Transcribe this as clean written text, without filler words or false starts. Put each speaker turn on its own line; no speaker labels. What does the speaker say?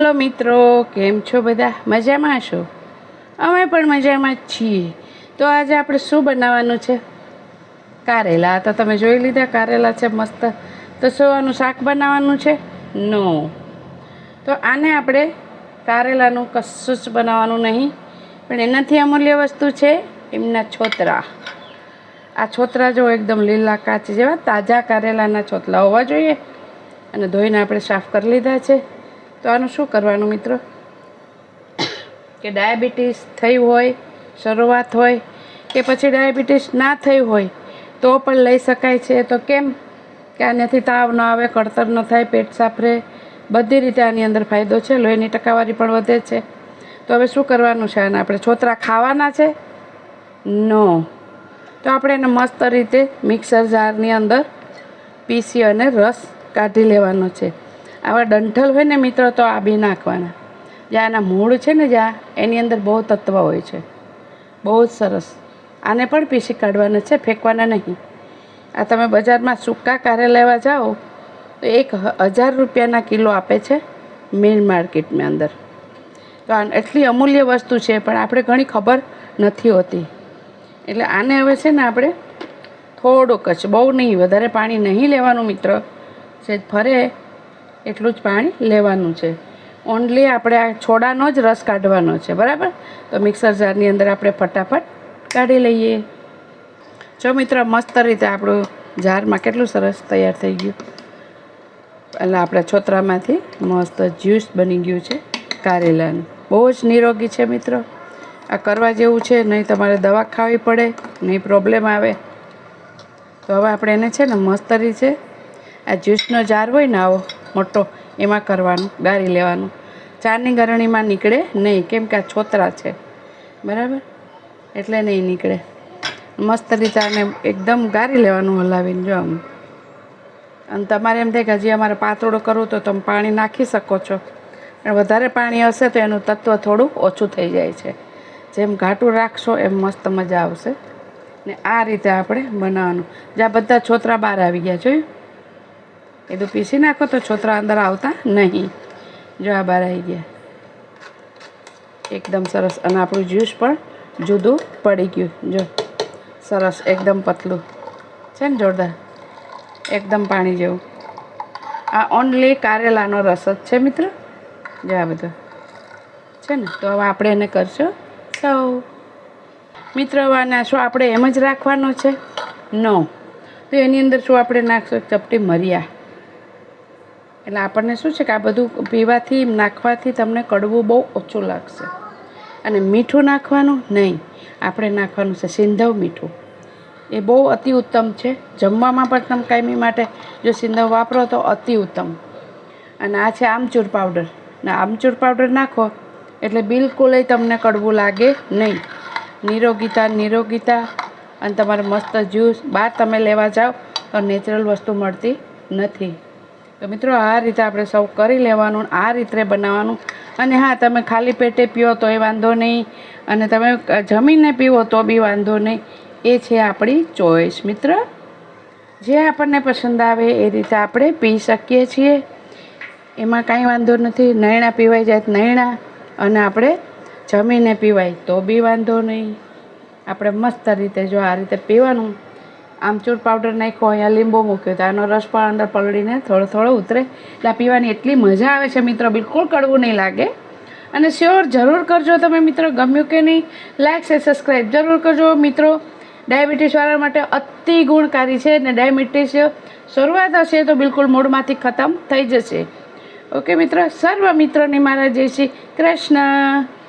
Hello મિત્રો, કેમ છો બધા? મજામાં છો? અમે પણ મજામાં જ છીએ. તો આજે આપણે શું બનાવવાનું છે? કારેલા. તો તમે જોઈ લીધા, કારેલા છે મસ્ત. તો શું આનું શાક બનાવવાનું છે? નો. તો આને આપણે કારેલાનું કશું જ બનાવવાનું નહીં, પણ એનાથી અમૂલ્ય વસ્તુ છે એમના છોતરા. આ છોતરા જો એકદમ લીલા કાચ જેવા તાજા કારેલાના છોતલા હોવા જોઈએ, અને ધોઈને આપણે સાફ કરી લીધા છે. તો આનું શું કરવાનું મિત્રો, કે ડાયાબિટીસ થઈ હોય, શરૂઆત હોય, કે પછી ડાયાબિટીસ ના થઈ હોય તો પણ લઈ શકાય છે. તો કેમ કે આનાથી તાવ ન આવે, કળતર ન થાય, પેટ સાફ રહે, બધી રીતે આની અંદર ફાયદો છે. લોહીની ટકાવારી પણ વધે છે. તો હવે શું કરવાનું છે? અને આપણે છોતરા ખાવાના છે? નો. તો આપણે એને મસ્ત રીતે મિક્સર જારની અંદર પીસી અને રસ કાઢી લેવાનો છે. આવા ડંઠલ હોય ને મિત્રો, તો આ બી નાખવાના. જ્યાં આના મૂળ છે ને, જ્યાં એની અંદર બહુ તત્વ હોય છે, બહુ જ સરસ. આને પણ પીસી કાઢવાના છે, ફેંકવાના નહીં. આ તમે બજારમાં સૂકા કારેલા લેવા જાઓ તો 1000 રૂપિયાના કિલો આપે છે મેઇન માર્કેટની અંદર. તો આ એટલી અમૂલ્ય વસ્તુ છે, પણ આપણે ઘણી ખબર નથી હોતી. એટલે આને હવે છે ને આપણે થોડુંક જ, બહુ નહીં, વધારે પાણી નહીં લેવાનું મિત્ર. સેજ ફરે એટલું જ પાણી લેવાનું છે. ઓનલી આપણે આ છોડાનો જ રસ કાઢવાનો છે, બરાબર? તો મિક્સર જારની અંદર આપણે ફટાફટ કાઢી લઈએ. જો મિત્ર, મસ્ત રીતે આપણું જારમાં કેટલું સરસ તૈયાર થઈ ગયું. એટલે આપણા છોતરામાંથી મસ્ત જ્યુસ બની ગયું છે કારેલાનું. બહુ જ નિરોગી છે મિત્રો. આ કરવા જેવું છે, નહીં તમારે દવા ખાવી પડે, નહીં પ્રોબ્લેમ આવે. તો હવે આપણે એને છે ને મસ્ત રીતે આ જ્યુસનો જાર હોય ને આવો મોટો, એમાં કરવાનું, ગાળી લેવાનું. ચાની ગરણીમાં નીકળે નહીં, કેમ કે આ છોતરા છે, બરાબર? એટલે નહીં નીકળે. મસ્ત રીતે આને એકદમ ગાળી લેવાનું, હલાવીને. જો આમ. અને તમારે એમ થાય કે હજી અમારે પાતળું કરવું, તો તમે પાણી નાખી શકો છો. પણ વધારે પાણી હશે તો એનું તત્વ થોડું ઓછું થઈ જાય છે. જેમ ઘાટું રાખશો એમ મસ્ત મજા આવશે. ને આ રીતે આપણે બનાવવાનું. જ્યાં બધા છોતરા બહાર આવી ગયા, જોયું? એ તો પીસી નાખો તો છોતરા અંદર આવતા નહીં. જો આ બહાર આવી ગયા, એકદમ સરસ. અને આપણું જ્યુસ પણ જુદું પડી ગયું. જો સરસ, એકદમ પતલું છે ને, જોરદાર, એકદમ પાણી જેવું. આ ઓનલી કારેલાનો રસ જ છે મિત્ર. જો આ બધું છે ને. તો હવે આપણે એને કરશું સૌ. મિત્રો, આના શું આપણે એમ જ રાખવાનો છે? નો. તો એની અંદર શું આપણે નાખશું? ચપટી મરિયા. એટલે આપણને શું છે કે આ બધું પીવાથી, નાખવાથી તમને કડવું બહુ ઓછું લાગશે. અને મીઠું નાખવાનું નહીં, આપણે નાખવાનું છે સિંધવ મીઠું. એ બહુ અતિ ઉત્તમ છે. જમવામાં પણ તમે કાયમી માટે જો સિંધવ વાપરો તો અતિ ઉત્તમ. અને આ છે આમચૂર પાવડર. ને આમચૂર પાવડર નાખો એટલે બિલકુલ તમને કડવું લાગે નહીં. નિરોગીતા. અને તમારે મસ્ત જ્યુસ બહાર તમે લેવા જાઓ તો નેચરલ વસ્તુ મળતી નથી. તો મિત્રો, આ રીતે આપણે સૌ કરી લેવાનું, આ રીતે બનાવવાનું. અને હા, તમે ખાલી પેટે પીઓ તોય વાંધો નહીં, અને તમે જમીને પીવો તો બી વાંધો નહીં. એ છે આપણી ચોઈસ મિત્ર. જે આપણને પસંદ આવે એ રીતે આપણે પી શકીએ છીએ. એમાં કાંઈ વાંધો નથી. નૈણા પીવાઈ જાય તો નૈણા, અને આપણે જમીને પીવાય તો બી વાંધો નહીં. આપણે મસ્ત રીતે જો આ રીતે પીવાનું. આમચૂર પાવડર નાખ્યો, અહીંયા લીંબુ મૂક્યો, તો આનો રસ પણ અંદર પલળીને થોડો થોડો ઉતરે. એટલે આ પીવાની એટલી મજા આવે છે મિત્રો, બિલકુલ કડવું નહીં લાગે. અને શ્યોર જરૂર કરજો તમે મિત્રો. ગમ્યું કે નહીં? લાઈક છે, સબસ્ક્રાઈબ જરૂર કરજો મિત્રો. ડાયાબિટીસવાળા માટે અતિ ગુણકારી છે. ને ડાયાબિટીસ શરૂઆત હશે તો બિલકુલ મૂળમાંથી ખતમ થઈ જશે. ઓકે મિત્ર, સર્વ મિત્રોને મારા જય શ્રી કૃષ્ણ.